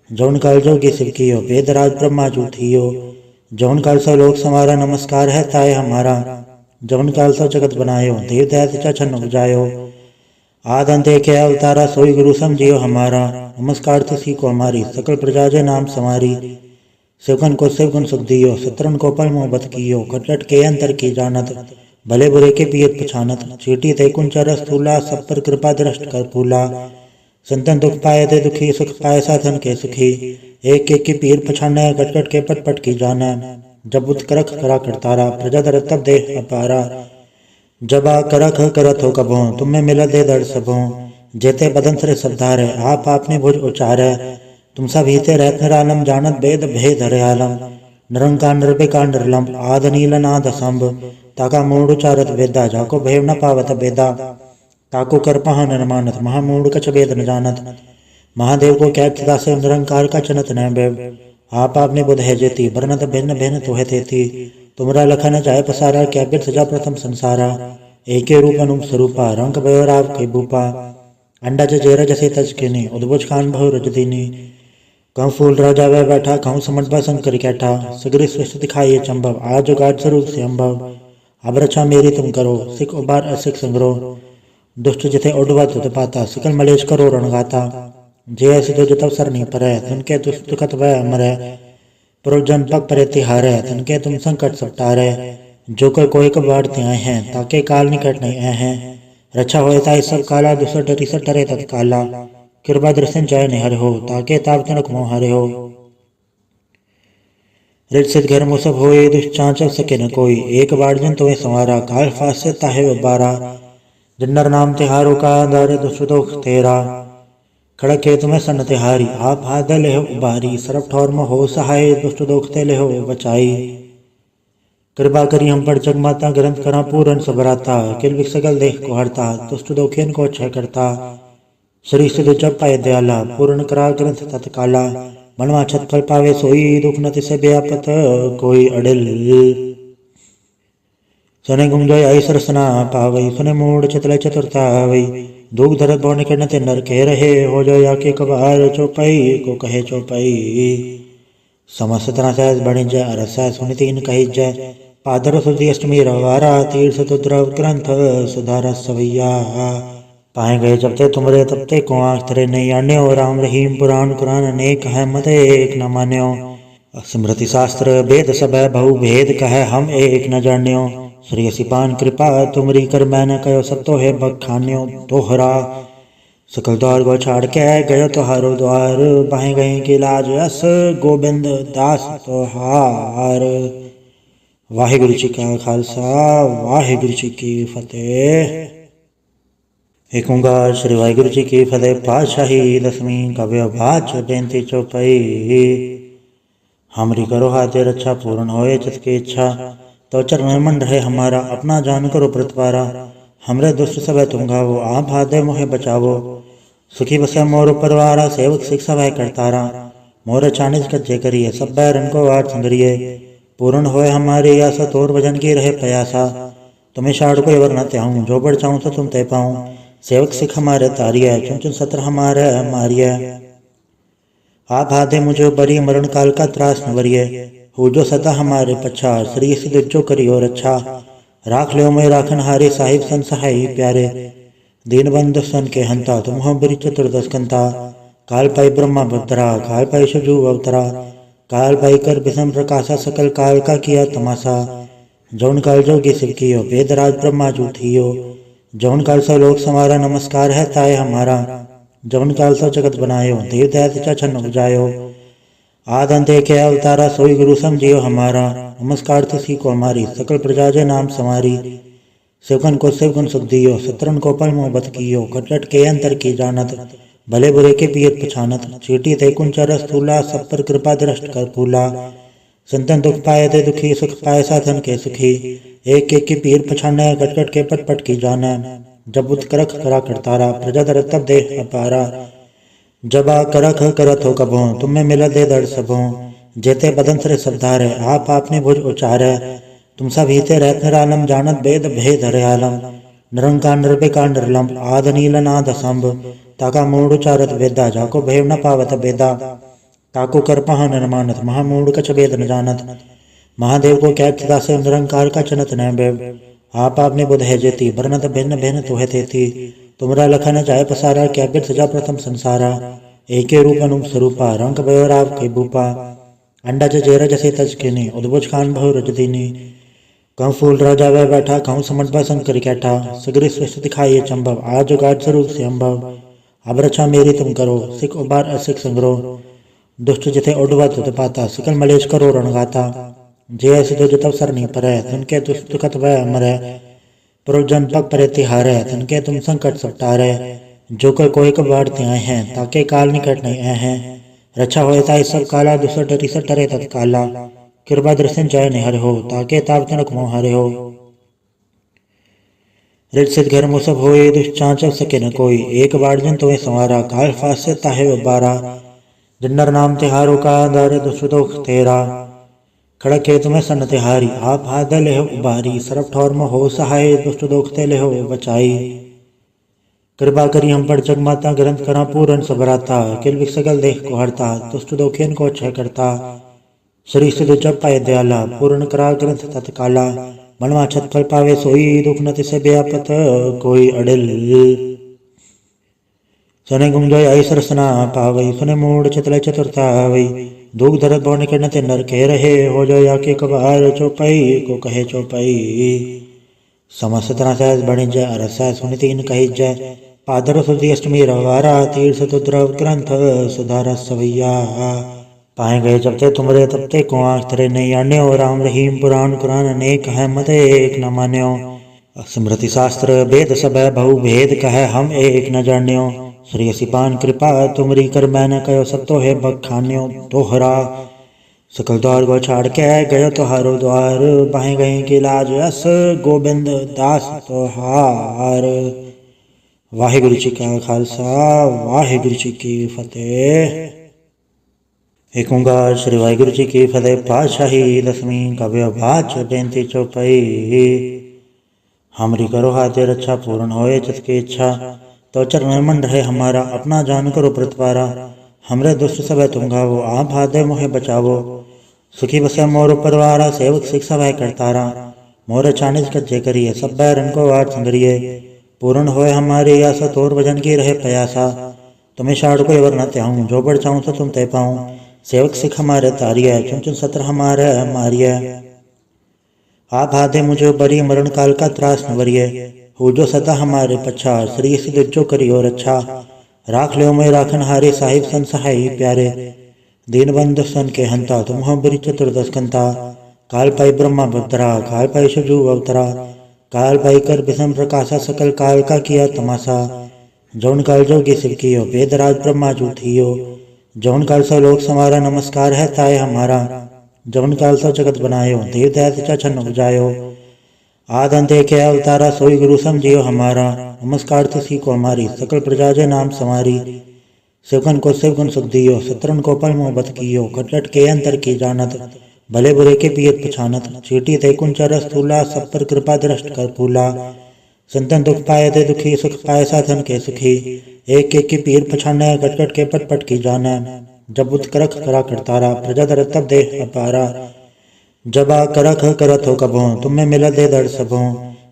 जौन काल जोगी शिव कियो वेदराज ब्रह्मा जू थियो। जौन काल सो लोक समारा नमस्कार है ताय हमारा। जौन काल सो जगत बनायो देव दैत्य छन्न बुझायो। आद अंत एक है अवतारा सोई गुरु समझियो हमारा। नमस्कार तुसी को हमारी सकल प्रजा जे नाम समारी। शिवगन को शिवगुण सुख दियो शत्रुन को पल मोहब्बत कियो। घटघट के अंतर की जानत भले बुरे के पियत पछानत। चीटी ते कुंचर स्थूला सब पर कृपा दृष्ट कर फूला। संतन दुख पाए थे दुखी सुख पाए साधन के सुखी। एक एक की पीर पछाने घटघट के पट पट की जाने। जब बुद्ध करख करा करतारा प्रजा दर तब देह अपारा। जब आ करख करत हो कबो तुम्हें मिल दे दर्द सबो। जेते बदन सरे सबधारे आप आपने भुज उचारे। तुम सब हिते रहत निरालम जानत वेद भेद हरे आलम। निरंकार निर्विकार निर्लम आद नील नाद संभ। ताका मूड उचारत वेदा जाको भेव न पावत वेदा। ताको कर पहा निर्मानत महामूड कछ वेद न जानत। महादेव को कैब सदा से निरंकार का चनत न बेव। आप आपने बुध है जेती वर्णत भिन्न भिन्न तो है तेती। तुमरा लखन जाय पसारा क्या बिर सजा प्रथम संसारा। एके रूप अनुप स्वरूपा रंग भयो राव के भूपा। अंडा जेरा जसे तज किनी उद्भुज खान बहु रजदीनी। कहूँ फूल राजा वह बैठा कहूँ समझ बा शंकर कैठा। सगरी सृष्टि दिखाइए चंबव आज गाढ़ स्वरूप से अम्भव। अब रक्षा मेरी तुम करो सिख उबार असिख संग्रो। दुष्ट जिथे उडवा तुत पाता सिकल मलेश करो रणगाता। जे ऐसे जो जतव सर नहीं परै तिनके दुष्ट दुखत वह अमर है। पुरुजन पग परे तिहारे तिनके तुम संकट सब टारे। जो कोई कबाड़ते आए हैं ताके काल निकट नहीं आए हैं। रक्षा होए ताई सब काला दुसर डरी सर टरे तत्काला। कृपा दृष्टि जय निहर हो ताके ताप तनक मोह हरे हो। रित सिद्ध घर मुसब होए दुष्चांचल सके न कोई। एक बार जन तुम्हें संवारा काल फास से ताहे उबारा। जिन्नर नाम तिहारो का दर दुष्ट दोख तेरा। खड़क के तुम्हें सन तिहारी आप हाथ ले हो उबारी। सरफ ठौर में हो सहाय दुष्ट दोख ते ले हो बचाई। कृपा करी हम पर जगमाता ग्रंथ करा पूरन सबराता। किल विक सकल देख को हरता दुष्ट दोखियन को क्षय करता। श्री सिद्ध जब पाए दयाला पूर्ण करा ग्रंथ तत्काला। मनवा छत फल पावे सोई दुख न तिसे व्यापत कोई अडिल। सुने गुंजय आई सरसना पावई सुने मूड चितले चतुरता वई। दुख धरत बहु निकट न ते नर कह रहे हो जो या के कबार चौपाई को कहे चौपाई। समस्त तरह सहज बणि जय अरस सुनि तीन कही जय। पादर सुदी अष्टमी रवारा तीर्थ तुद्रव ग्रंथ सुधारा सवैया। पाए गए जब ते तुमरे तब ते को आँख थरे नहीं आन्यो। राम रहीम पुराण कुरान अनेक है मत एक न मान्यो। स्मृति शास्त्र वेद सब बहु भेद कह हम एक न जान्यो। श्री सिपान कृपा तुमरी कर मैंने कहो सब तो है बखान्यो दोहरा। सकल द्वार गो छाड़ के गयो तुहारो द्वार। बाहें गए की लाज अस गोबिंद दास तोहार। वाहिगुरु जी का खालसा वाहिगुरु जी की फतेह। एक ओंकार श्री वाहिगुरु जी की फतेह। पातशाही दसवीं कव्य बाच बेनती चौपाई। हमरी करो हाथे रक्षा पूर्ण होए जिसकी इच्छा। तो चरण मन रहे हमारा अपना जान करो प्रतिवारा। हमरे दुष्ट सब तुम गावो आप हाथे मोहे बचावो। सुखी बसे मोर परवारा सेवक सिख सभा करतारा मोर चानिज कच्चे करिए सब बैरन को वार संगरिए पूर्ण होए हमारी आशा तोर भजन की रहे प्रयासा तुम्हें शाड़ को एवर न त्याऊं जो बढ़ चाहूं तो तुम तय पाऊं सेवक सिख हमारे तारिया चुन चुन सत्र हमारे मारिया आप हाथे मुझे बरी मरण काल का त्रास न वरिये हो जो सदा हमारे पछा श्री सिद्ध जो करियो रक्षा राख लो मैं राखन हारे साहिब सन सहाय प्यारे दीनबंधु सन के हंता तुम हो बरी चतुर्दश कंता काल पाई ब्रह्मा भद्रा काल पाई शिवजू अवतरा काल पाई कर विषम प्रकाशा सकल काल का किया तमाशा जौन काल जोगी शिव कियो वेदराज ब्रह्मा जू थियो जौन काल सो लोक समारा नमस्कार है ताय हमारा जौन काल सो जगत बनायो देव दैत्य छन्न बुझायो आद अंत के अवतारा सोई गुरु समझियो हमारा नमस्कार तुसी को हमारी सकल प्रजा जे नाम समारी शिवगन को शिवगुण सुख दियो सत्रन को पल मोहब्बत कियो कटकट के अंतर की जानत भले बुरे के पियत पछानत चीटी ते कुंचर स्थूला सब पर कृपा दृष्ट कर फूला संतन दुख पाए ते दुखी सुख पाए साधन के सुखी एक एक की पीर पछाने कटकट के पट पट की जाना जब उत करख करा करतारा प्रजा दर तब दे अपारा जब आ करख करत हो कबो तुम्हें मिला दे दर्द सबो जेते बदन सरे सबधारे आप आपने भुज उचारे तुम सब हिते रहत निरालम जानत वेद भेद हरे आलम निरंकार निर्विकार निर्लम आद नील नाद संभ ताका मूड उचारत वेदा जाको भेव न पावत वेदा ताको कर पहा निर्मानत महामूड कछ वेद न जानत महादेव को कैब सदा से निरंकार का चनत न बेव आप आपने बुध है जेती बरनत भिन्न भिन्न तुहे तेती तुमरा लखन जाय पसारा कैबिर सजा प्रथम संसारा एके रूप अनुप स्वरूपा रंग भयो राव के भूपा अंडा जेरा जसे तज किनी उद्भुज खान बहु रजदीनी कहूँ फूल राजा वह बैठा कहूँ समझ शंकर कैठा सगरी सृष्टि दिखाइए चंभव आज गाढ़ स्वरूप से अम्भव अब रक्षा मेरी तुम करो सिख उबार असिख संग्रो दुष्ट जिथे उड़वा तुत पाता सिकल मलेश करो रणगाता जे ऐसे जो जतव सर नहीं परे तिनके दुखत वह मरे पुरुजन पग परे तिहारे तिनके तुम संकट सपटारे जो कोई कबाड़ते आए हैं ताके काल निकट नहीं आए हैं रक्षा होए ताई सब काला दूसर डरी सर टरे तत्काला कृपा दृष्टि जय निहर हो ताके ताप तनक मोह हरे हो रित सिद्ध घर मुसब होए दुष्चांचल सके न कोई एक बार जन तुम्हें संवारा काल फास से ताहे बारा जिन्नर नाम तिहारो का दर दुष्टोख तेरा खड़क के तुम्हें सन तिहारी आप हाथ ले हो उबारी सरफ ठौर में हो सहाय दुष्ट दोखते ले हो बचाई कृपा करी हम पर जगमाता ग्रंथ करा पूरन सबराता किल विक सकल देख को हरता दुष्ट दोखियन को क्षय करता श्री सिद्ध जब पाए दयाला पूर्ण करा ग्रंथ तत्काला मनवा छत फल पावे सोई दुख न तिसे व्यापत कोई अडिल सने गुमजोय आई सरसना पावई सुने मूड चितले चतुरता वई दुख धरत भव निकट न नर कह रहे हो जाय आके कबार चौपाई को कहे चौपाई समस्त तरह सहज बणि जय अरस सुनि तीन कही जय पादर सुधी अष्टमी रवारा तीर्थ तुद्रव ग्रंथ सुधार सवैया पाए गए जब ते तुमरे तब ते को आँख तेरे नहीं आन्यो राम रहीम पुराण कुरान अनेक है मत एक न मान्यो स्मृति शास्त्र वेद सब बहु भेद कह हम एक न जान्यो श्री सिपान कृपा तुमरी कर मैंने कहो सब तो है बखान्यो तोहरा सकल द्वार गो छाड़ के गयो तोहारो द्वार बाहें गए के लाज अस गोबिंद दास तोहार वाहिगुरु जी का खालसा वाहिगुरु जी की फतेह। एक ओंकार श्री वाहिगुरु जी की फतेह। पातशाही दसवीं काव्य बाच बेनती चौपाई। हमरी करो हाथे रक्षा पूर्ण होए चित की इच्छा तो चरण मन रहे हमारा अपना जान करो प्रतिवारा हमरे दुष्ट सब तुम गावो आप हाथे मोहे बचावो सुखी बसे मोर परवारा सेवक सिख सभा करतारा मोर चानिज कच्चे करिए सब बैरन को वार संगरिए पूर्ण होए हमारी आशा तोर भजन की रहे प्रयासा तुम्हें शाड़ को एवर न त्याऊं जो बढ़ चाहूं तो तुम तय पाऊं सेवक सिख हमारे तारिया चुन चुन सत्र हमारे मारिया आप हाथे मुझे बरी मरण काल का त्रास न वरिये हो जो सदा हमारे पछा श्री सिद्ध जो करियो रक्षा राख लो मैं राखन हारे साहिब सन सहाय प्यारे दीनबंधु सन के हंता तुम हो बरी चतुर्दश कंता काल पाई ब्रह्मा भद्रा काल पाई शिवजू अवतरा काल पाई कर विषम प्रकाशा सकल काल का किया तमाशा जौन काल जोगी शिव कियो वेदराज ब्रह्मा जू थियो जौन काल सो लोक समारा नमस्कार है ताय हमारा जौन काल सो जगत बनायो देव दैत्य छन्न बुझायो आदंते के अवतारा सोई गुरु समझियो हमारा। नमस्कार तुसी को हमारी सकल प्रजा जे नाम समारी। सेवकन को सेवकन सुख दियो, शत्रुन को पल मोह बत कियो। कटकट के अंतर की जानत, भले बुरे के पियत पछानत। चीटी ते कुंचर स्थूला, सब पर कृपा दृष्ट कर फूला। संतन दुख पाए ते दुखी, सुख पाए साधन के सुखी। एक एक की पीर पछाने, कटकट के पट पट की जाने। जब उत करख करा करतारा, प्रजा दर तब देह अपारा। जब आ करख करत हो कभों, तुम्हें मिला दे दर्द सबों।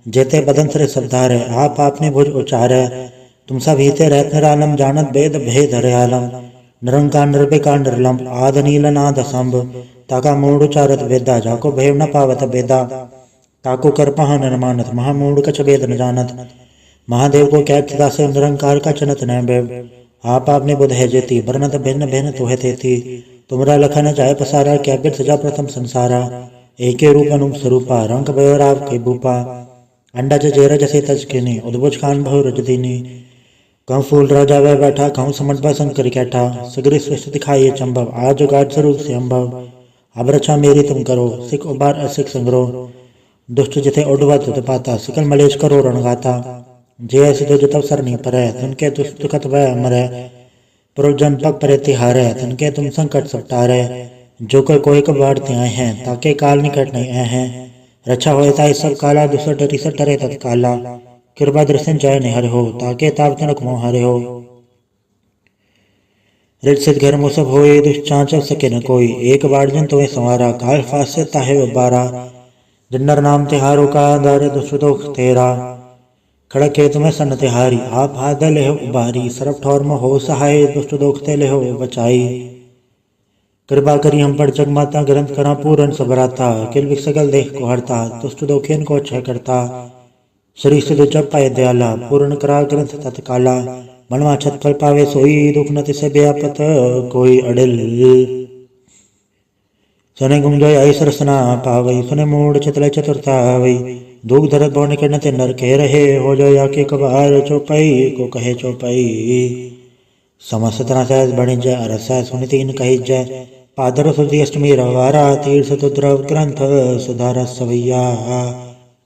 जेते बदन सरे सबधारे, आप आपने भुज उचारे। तुम सब हीते रहत निरालम, जानत वेद भेद हरे आलम। निरंकार निर्विकार निर्लम, आद नील नाद असंभ। ताका मूढ़ उचारत वेदा, जाको भेव न पावत बेदा। ताको कर पहा निर्मानत, महामूढ़ कछ वेद न जानत। महादेव को कैत सदा से, निरंकार का चनत न बेव। आप आपने बुध है जेती, बरनत भिन्न भिन्न तुहे तेती। तुमरा लखन जाय पसारा, क्या बिर सजा प्रथम संसारा। एके रूप अनूप स्वरूपा, रंग भयो राव के भूपा। अंडज जेर जसे तज किनी, उद्भुज खान बहु रज दीनी। कहूँ फूल राजा वह बैठा, कहूँ समझ बा शंकर कैठा। सगरी सृष्टि दिखाइए चंबव, आज गाढ़ स्वरूप से अम्भव। अब रक्षा मेरी तुम करो, सिख उबार असिख संग्रो। दुष्ट जिथे उडवा तुत पाता, सकल मलेश करो रणगाता। जय सिद्धो जतव सर नहीं परै, तिनके दुष्ट दुखत वह अमरै। पुरजन पग परे तिहारै, तिनके तुम संकट सब टारै। जो कोई कबाड़ते आए हैं, ताके काल निकट नहीं आए हैं। रक्षा होए ताई सब काला, दुसर डरी सर टरे तत्काला। कृपा दृष्टि जय निहर हो, ताके ताप तनक मोह हरे हो। रित सिद्ध घर मुसब होए, दुष्चांचल सके न कोई। एक बार जन तुम्हें संवारा, काल फास से ताहे बारा। जिन्नर नाम तिहारो का, दार दुष्ट दोख तेरा। खड़क के तुम्हें सन तिहारी, आप हाथ लेहो उबारी। सरफ ठौर में हो सहाय, दुष्ट दोख ते लेहो बचाई। कृपा करी हम पर जगमाता, ग्रंथ करा पूरन सबराता। किल विक सकल देख को हरता, दुष्ट दोखियन को क्षय करता। श्री सिद्ध जप पाए दयाला, पूर्ण करा ग्रंथ तत्काला। मनवा छत फल पावे सोई, दुख न तिसे व्यापत कोई अडिल। सुने गुंजय ऐसर सना पावई, सुने मूढ़ चितले चतुरता आवई। दुख धरत भव निकट न ते नर के रहे, हो जाय आके कबार चौपाई को कहे चौपाई। समस्त सहज बणि जय अरस, सुनि तीन कही जय। पादर सुधी अष्टमी रवारा, तीर्थ तुद्रव ग्रंथ सुधार सवैया।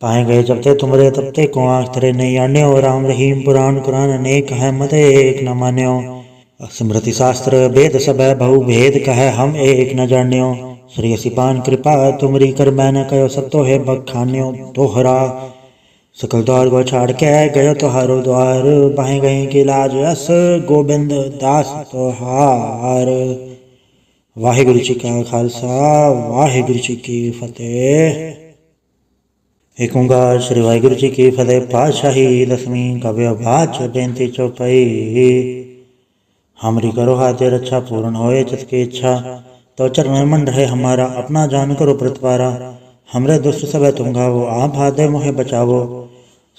पाए गए जब ते तुमरे तब ते को आँख तेरे नहीं आन्यो। राम रहीम पुराण कुरान अनेक है, मत एक न मान्यो। स्मृति शास्त्र वेद सब बहु भेद, कहे हम एक न जान्यो। श्री सिपान कृपा तुमरी, कर मैंने कहो सब तो है बखान्यो। तोहरा सकल द्वार गो छाड़ के, गयो तोहारो द्वार। बाहें गए की लाज अस, गोबिंद दास तोहार। वाहिगुरु जी का खालसा, वाहिगुरु जी की फतेह। एक ओंकार श्री वाहिगुरु जी की फतेह। पातशाही दसवीं काव्य वाच बेनती चौपाई। हमरी करो हाथे रक्षा, पूर्ण होए चित की इच्छा। तो चरण मन रहे हमारा, अपना जान करो प्रतिवारा। हमरे दुष्ट सब तुम गावो, आप हाथ मोहे बचावो।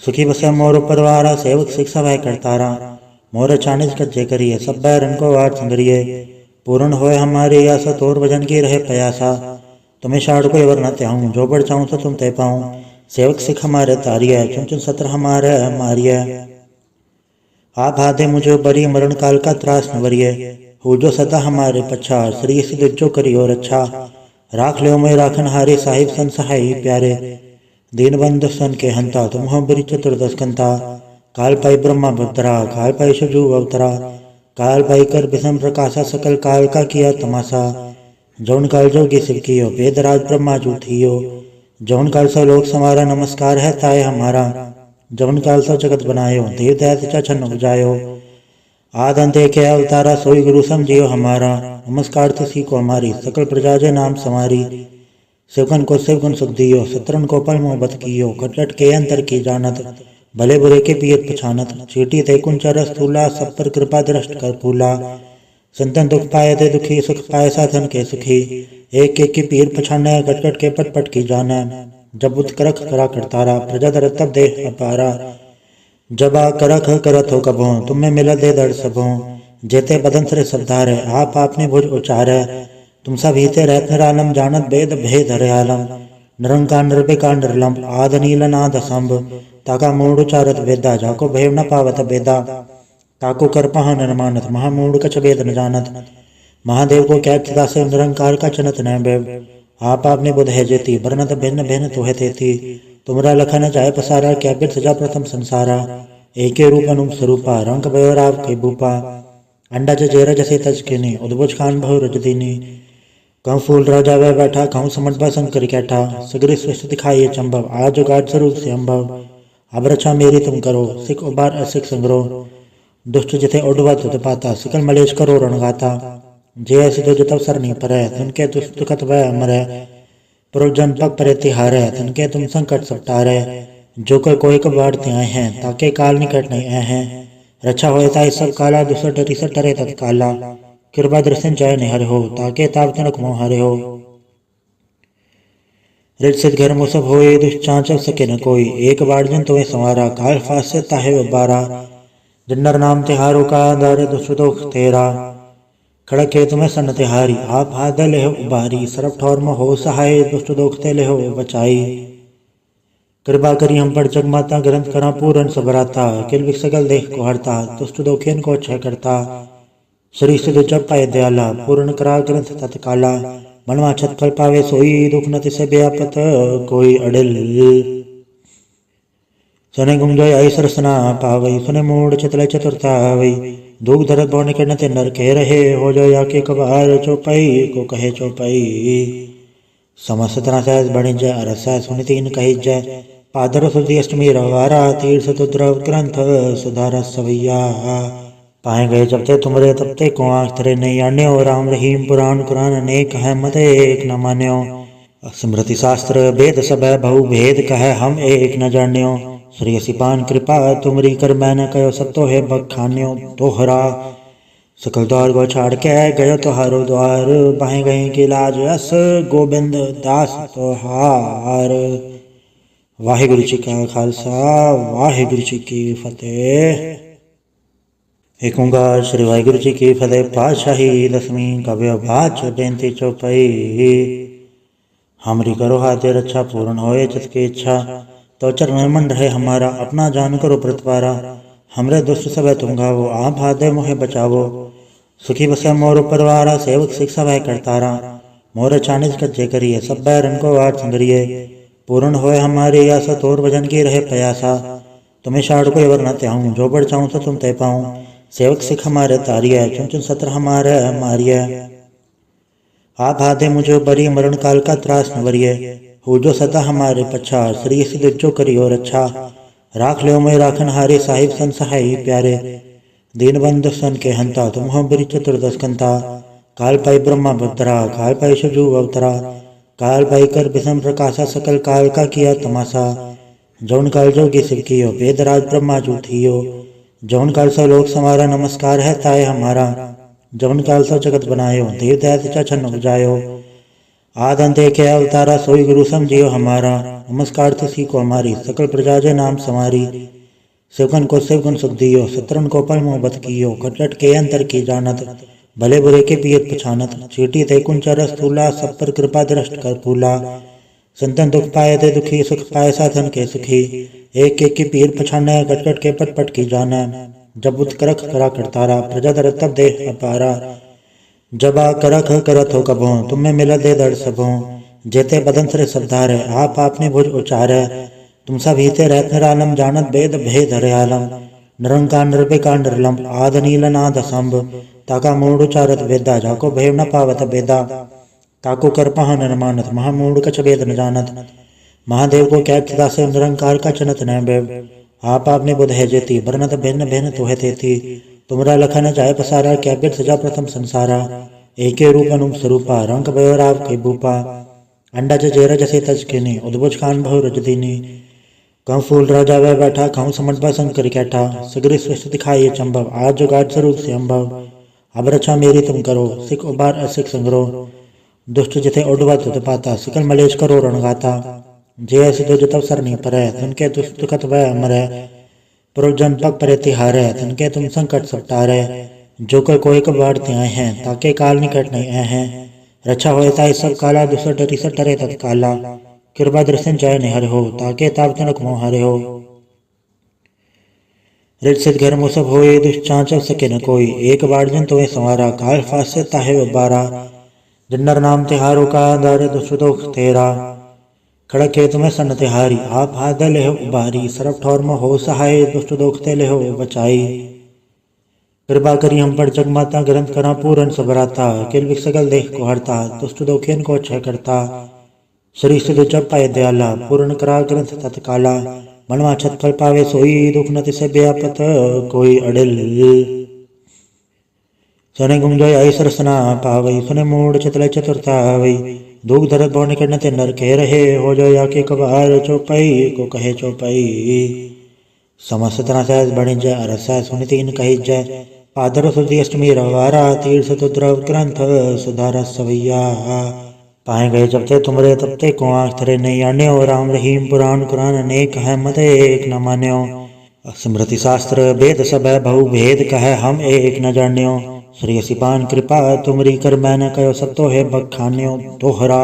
सुखी बसे मोर परवारा, सेवक शिक्षा वह करतारा। मोर चानिज कज्जे करिए, सब बैरन को वाट संगरिए। पूर्ण होए हमारी आशा, तोर भजन की रहे प्रयासा। तुम्हें शाड़ को वर न त्याहूँ, जो बढ़ चाहूँ तो तुम ते पाऊँ। सेवक सिख हमारे तारिय, चुन चुन सत्र हमारे मारिय। आप हाथे मुझे बरी, मरण काल का त्रास न वरिय। हो जो सदा हमारे पच्छा, श्री सिद्ध जो करियो रक्षा। राख लो मैं राखन हारे, साहिब सन सहाय प्यारे। दीन बंधु सन के हंता, तुम हो बरी चतुर्दश कंता। काल पाई ब्रह्मा भद्रा, काल पाई शिवजू अवतरा। काल पाई कर विषम प्रकाशा, सकल काल का किया तमाशा। जौन काल जोगी शिव कियो, वेदराज ब्रह्मा जू थियो। जौन काल सब लोक समारा, नमस्कार है ताय हमारा। जौन काल सब जगत बनायो, देव दैत्य चछन उपजायो। आद अंत एक अवतारा, सोई गुरु समझियो हमारा। नमस्कार तुसी को हमारी, सकल प्रजा जे नाम समारी। सेवकन को सेवकन सुख दियो, शत्रुन को पल मोह बत कियो। कटकट के अंतर की जानत, भले बुरे के पियत पछानत। चीटी ते कुंचर स्थूला, सब पर कृपा दृष्ट कर फूला। संतन दुख पाए ते दुखी, सुख पाए साधन के सुखी। एक एक की पीर पछाने, कटकट के पट पट की जाने। जब उत करख करा करतारा, प्रजा दर तब देह अपारा। जब आ करख करत हो कभों, तुम्हें मिला दे दर्द सबों। जेते बदन सरे सबधारे, आप आपने भुज उचारे। तुम सब हीते रहत निरालम, जानत वेद भेद हरे आलम। निरंकार निर्विकार निर्लम, आद नील नाद असंभ। ताका मूढ़ उचारत वेदा, जाको भेव न पावत बेदा। ताको कर पहा निर्मानत, महामूढ़ कछ वेद न जानत। महादेव को कैत सदा से, निरंकार का चनत न बेव। आप आपने बुध है जेती, बरनत भिन्न भिन्न तुहे तेती। तुमरा लखन जाय पसारा क्या बिर सजा प्रथम संसारा एके रूप अनुप स्वरूपा रंग भयो राव के भूपा अंडा जेर जसे तज किनी उद्भुज खान बहु रज दीनी कहूँ फूल राजा वह बैठा कहूँ समझ बा शंकर कैठा सगरी सृष्टि दिखाइए चंबव आज गाज स्वरूप से अम्भव अब रक्षा मेरी तुम करो सिख उबार असिख संग्रो दुष्ट जिथे उडवा तुत पाता सिकल मलेश करो रणगाता जे ऐसी तो जतव सर नहीं पर तिनके दुखत वह अमर पुरुजन पग पर तिहार तिनके तुम संकट सपटारे जो कोई बाढ़ते आए हैं ताके काल निकट नहीं आए हैं रक्षा होता सब काला दूसर डरी सर टरे तत्काला कृपा दृष्टि जय निहर हो ताके ताप तनक मोह हरे हो रिट सिद्ध घर मुसब होए दुष्चांचल सके न कोई एक बार जन तुम्हें संवारा काल फास से ताहे बारा जिन्नर नाम तिहारो का दर दुष्टोख तेरा खड़क के तुम्हें सन तिहारी आप हाथ ले उबारी सरफ ठौर में हो सहाय दुष्ट दोखते ले हो बचाई कृपा करी हम पर जगमाता ग्रंथ करा पूरन सबराता किल विक सकल देख को हरता दुष्ट दोखियन को क्षय करता श्री सिद्ध जब पाए दयाला पूर्ण करा ग्रंथ तत्काला मनवा छत फल पावे सोई दुख न तिसे व्यापत कोई अडिल सने गुंजय आई सरसना पावई सुने मूड चितले चतुरता वई दुख धरत भवन के नते नर कह रहे हो जो या के कबार चौपाई को कहे चौपाई समस्त तरह सहज बणिज अरस सुनि तीन कही जय पादर सुधी अष्टमी रवारा तीर्थ तुद्रव ग्रंथ सुधार सवैया पाए गए जब ते तुमरे तब ते को आँख तेरे नहीं आन्यो राम रहीम पुराण कुरान अनेक है मत एक न मान्यो स्मृति शास्त्र वेद सब बहु भेद कह हम एक न जान्यो श्री सिपान कृपा तुमरी कर मैंने कहो सत्तो है बखान्यो तोहरा सकल द्वार को छाड़ के गयो तोहारो द्वार बाहे गए की लाज अस गोबिंद दास तोहार। वाहिगुरु जी का खालसा वाहिगुरु जी की फतेह। एक ओंकार श्री वाहिगुरु जी की फतेह। पातशाही दसवीं कव्य बाच बेनती चौपाई। हमरी करो हाथे रक्षा पूर्ण होए जिसकी इच्छा तो चरण मन रहे हमारा अपना जान करो प्रतिपारा। हमरे दुष्ट सब तुम गावो आप हाथे मोहे बचावो सुखी बसे मोर परवारा सेवक शिक्षा वह करतारा मोर चानिज कच्चे करिए सब बैरन को वार संगरिए पूर्ण होए हमारी आशा तोर भजन की रहे प्रयासा तुम्हें शाड़ को एवर न त्याऊं जो बढ़ चाहूं तो तुम तय पाऊं सेवक सिख हमारे तारिय चुन चुन सत्र हमारे मारिय आप हाथे मुझे बरी मरण काल का त्रास न वरिय हो जो सदा हमारे पच्छा श्री सिद्ध जो करियो रक्षा राख लो मैं राखन हारे साहिब सन सहाय प्यारे दीन बंधु सन के हंता तुम हो बिरी चतुर्दश कंता काल पाई ब्रह्मा भद्रा काल पाई शिवजू अवतरा काल पाई कर विषम प्रकाशा सकल काल का किया तमाशा जौन काल जोगी शिव कियो वेदराज ब्रह्मा जू थियो जौन काल सा लोक समारा नमस्कार है ताय हमारा जौन काल सा जगत बनायो देव दैत्य छन्न उपजायो आद अंत एक अवतारा सोई गुरु समझियो हमारा नमस्कार तुसी को हमारी सकल प्रजा जय नाम समारी शिवगन को शिवगुण सुख दियो शत्रुन को पल मोहब्बत कियो घटघट के अंतर की जानत भले बुरे के पियत पछानत चीटी ते कुंचर स्थूला सब पर कृपा दृष्ट कर फूला संतन दुख पाए थे दुखी सुख पाए साधन के सुखी एक एक की पीर पछाने घटघट के पट पट की जाना जब बुद्ध करख करा करतारा प्रजा दर तब दे अपारा जब आ करख करत हो कबो तुम्हें मिला दे दर्द सबो जेते बदन सरे सबदार है आप आपने भुज उचार है तुम सब हिते रहत निरालम जानत भेद भेद हरे आलम निरंकार निर्विकार निर्लम आद नील नाद संभ ताका मूड उचारत वेदा जाको भय न पावत बेदा ताको कर पहा निर्मानत महामूड कछ वेद न जानत महादेव को क्या सदा से निरंकार का चनत न बेव आप आपने बुध है जेती वर्णत भिन्न भिन्न तुहे तेती तुमरा लखन जाय पसारा क्या बिर सजा प्रथम संसारा एके रूप अनुप स्वरूपा रंग भयो राव के भूपा अंडा जेर जसे तज किनी उद्भुज खान बहु रज दीनी कहूँ फूल राजा वह बैठा कहूँ समझ बा शंकर कैठा सगरी सृष्टि दिखाइए चंबव आज जो गाज स्वरूप से अम्भव अब रक्षा मेरी तुम करो सिख उबार असिख संग्रो दुष्ट जिथे उडवा तुत पाता सिकल मलेश करो रणगाता जे ऐसी तो जतव सर नहीं पर तिनके दुष्ट वह अमर पुरुजन पग पर तिहार तिनके तुम संकट सपटारे जो कोई बाढ़ते आए हैं ताके काल निकट नहीं आए हैं रक्षा होता सब काला दूसर डरी सर टरे तत्काला कृपा दृष्टि जय निहर हो ताके ताप तनक मोह हरे हो रिट सिद्ध घर मुसब होए दुष्चांचल सके न कोई एक बार जन तुम्हें संवारा काल फास से ताहे बारा जिन्नर नाम तिहारो का दर दुष्टोख तेरा खड़क हे तुम्हें सन तिहारी आप हाथ लेहो उबारी सरफ ठौर में हो सहाय दुष्ट दोखते लेहो बचाई। कृपा करी हम पर जगमाता ग्रंथ करा पूरन सबराता किल विक सकल देह को हरता दुष्ट दोखियन को क्षय करता। श्री सिद्ध जप पाए दयाला पूर्ण करा ग्रंथ तत्काला मनवा छत फल पावे सोई दुख न तिसे व्यापत कोई अडिल। सने गुंजोय ऐसर सना पावई सुने मूड चितले चतुरता वई दुख दर्द बो निकट ते नर कह रहे हो जो या के कबार चौपाई को कहे चौपाई। समस्त तना सहज बणि जय अरस सुनि तीन कही जय पादर सुधी अष्टमी रवारा तीर्थ तुद्रव ग्रंथ सुधार सवैया। पाए गए जब ते तुमरे तब ते को आँख थरे नहीं आन्यो राम रहीम पुराण कुरान अनेक है मत एक न मान्यो। स्मृति शास्त्र वेद सब बहु भेद कह हम एक न जान्यो। श्री सिपान कृपा तुमरी कर मैंने कहो सब तो है बखान्यो तोहरा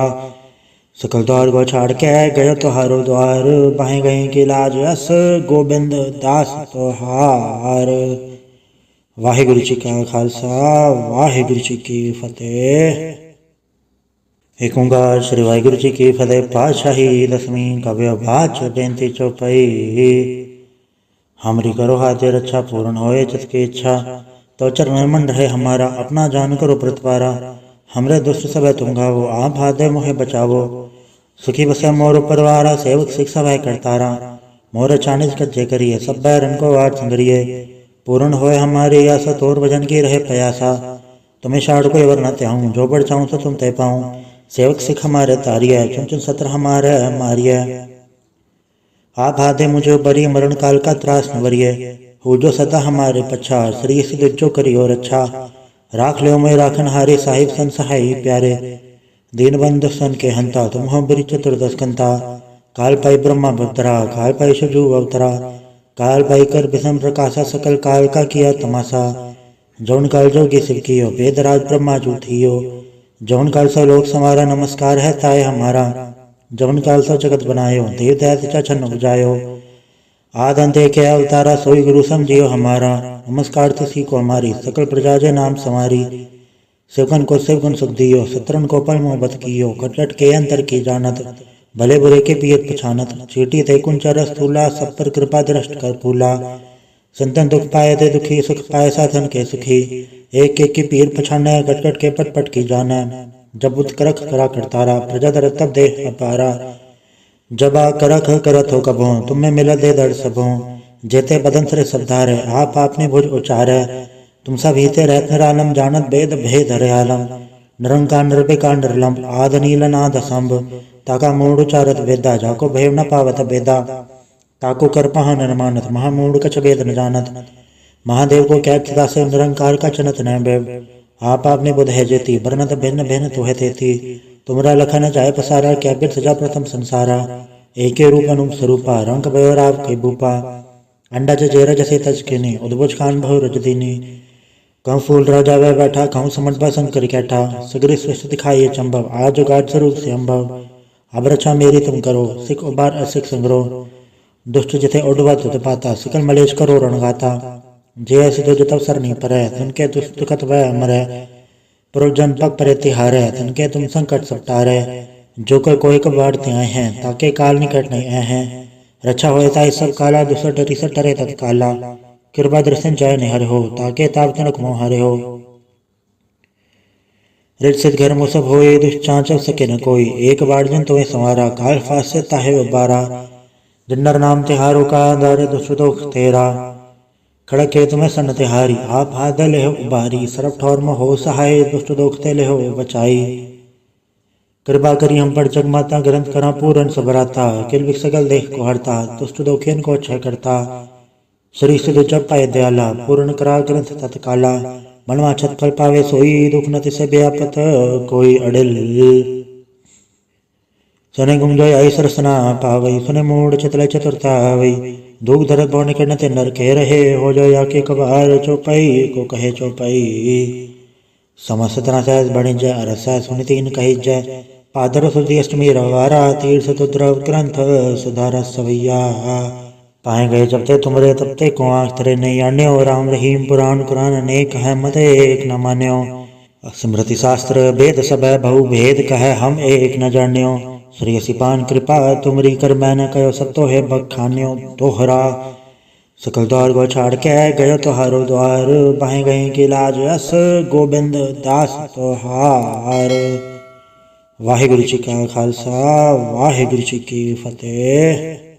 सकल द्वार गो छाड़ के गयो तोहारो द्वार बाहें गए की लाज अस गोबिंद दास तोहार। वाहिगुरु जी का खालसा वाहिगुरु जी की फतेह। एक ओंकार श्री वाहिगुरु जी की फतेह। पातशाही दसवीं काव्य बाच बेनती चौपाई। हमरी करो हाथे रक्षा पूर्ण होए जिसकी इच्छा तो चरण मन रहे हमारा अपना जान करो प्रतिवारा। हमरे दुष्ट सब तुम गावो आप हाथ मोहे बचावो। सुखी बसे मोर परवारा सेवक शिक्षा वह करतारा। मोर चानिज कच्चे करिए सब बैरन को वार संगरिए। पूर्ण होए हमारी आशा तोर भजन की रहे प्रयासा। तुम्हें शाड़ को एवर न त्याऊं जो बढ़ चाहूं तो तुम तय पाऊं। सेवक सिख हमारे तारिय चुन चुन सत्र हमारे मारिय। आप हाथे मुझे बरी मरण काल का त्रास न वरिय। हो जो सदा हमारे पछा श्री सिद्ध जो करियो रक्षा। राख लो मैं राखन हारे साहिब सन सहाय प्यारे। दीन बंधु सन के हंता तुम हो बरी चतुर्दश कंता। काल पाई ब्रह्मा भक्तरा काल पाई शिवजू अवतरा। काल पाई कर विषम प्रकाशा सकल काल का किया तमाशा। जौन काल जोगी शिव कियो वेदराज ब्रह्मा जू थियो। जौन काल सो लोक समारा नमस्कार है ताय हमारा। जौन काल सो जगत बनायो देव दैत्य छन्न बुझायो। आदंते के अवतारा सोई गुरु समझियो हमारा। नमस्कार तुसी को हमारी सकल प्रजा जे नाम समारी। शिवगन को शिवगुण सुख दियो शत्रन को पल मोहब्बत कियो। कटलट के अंतर की जानत भले बुरे के पियत पछानत। चीटी थे कुंचर स्थूला सब पर कृपा दृष्ट कर फूला। संतन दुख पाए थे दुखी सुख पाए साधन के सुखी। एक एक की पीर पछाने कटकट के पट पट की जाने। जब बुद्ध करख करा करतारा प्रजा दर तब देह अपारा। जब आ करख करत हो कबो तुम्हें मिल दे दर्द सबो। जेते बदन सरे सबधारे आप आपने भुज उचारे। तुम सब हिते रहत निरालम जानत वेद भेद हरे आलम। निरंकार निर्विकार निर्लम आद नील नाद संभ। ताका मूड उचारत वेदा जाको भेव न पावत वेदा। ताको कर पहा निर्मानत महामूड कछ वेद न जानत। महादेव को कैब सदा से निरंकार का चनत न बेव। आप आपने बुध है जेती बरनत भिन्न भिन्न तुहे तेती। तुमरा लखन जाय पसारा क्या बिर सजा प्रथम संसारा। एके रूप अनुप स्वरूपा रंग भयो राव के भूपा। अंडा जेरा जसे तज केने उद्भुज खान बहु रजदीनी। कहूँ फूल राजा वह बैठा कहूँ समझ बा शंकर कैठा। सगरी सृष्टि दिखाइए चंभव आज गाढ़ स्वरूप से अम्भव। अब रक्षा मेरी तुम करो सिख उबार असिख संग्रो। दुष्ट जिथे उड़वा तुत पाता सिकल मलेश करो रणगाता। जे ऐसे जो तब सर नहीं परे तिनके दुष्ट कत वह अमर है। पुरुजन पग परे तिहारे तिनके तुम संकट सपटारे। जो कोई कबाड़ते आए हैं ताके काल निकट नहीं आए हैं। रक्षा होए ताई सब काला दुसर डरी सर टरे तत्काला। कृपा दृष्टि जय निहर हो ताके ताप तनक मोहारे हो। रिट सिद्ध घर मुसब होए दुष्चांचल सके न कोई। एक बार जन तुम्हें संवारा काल फास से ताहे उबारा। जिन्नर नाम तिहारों का दर दुष्ट दोख तेरा। खड़क हे तुम्हें सन तिहारी आप हाथ लेहो उबारी सरफ ठौर में हो सहाय दुष्ट दोखते लेहो बचाई। कृपा करी हम पर जगमाता ग्रंथ करा पूरन सबराता किल विक सकल देह को हरता दुष्ट दोखियन को क्षय करता। श्री सिद्ध जप पाए दयाला पूर्ण करा ग्रंथ तत्काला मनवा छत फल पावे सोई दुख न तिसे व्यापत कोई अडिल। सने गुंजोय ऐसर सना पावई सुने मूड चितले चतुरता वई। दुख दर्द बो निकट ते नर कह रहे हो जो या के कबार चौपाई को कहे चौपाई। समस्त तना सहज बणि जय अरस सुनि तीन कही जय पादर सुधी अष्टमी रवारा तीर्थ तुद्रव ग्रंथ सुधार सवैया। पाए गए जब ते तुमरे तब ते को आँख थरे नहीं आन्यो राम रहीम पुराण कुरान अनेक है मत एक न मान्यो। स्मृति शास्त्र वेद सब बहु भेद कह हम एक न जान्यो। श्री असिपान कृपा तुमरी कर मैंने कहो सब तो है बखान्यो तोहरा सकल द्वार गो छाड़ के गयो तोहारो द्वार बाहें गए की लाज यस गोबिंद दास तोहार। वाहिगुरु जी का खालसा वाहिगुरु जी की फतेह।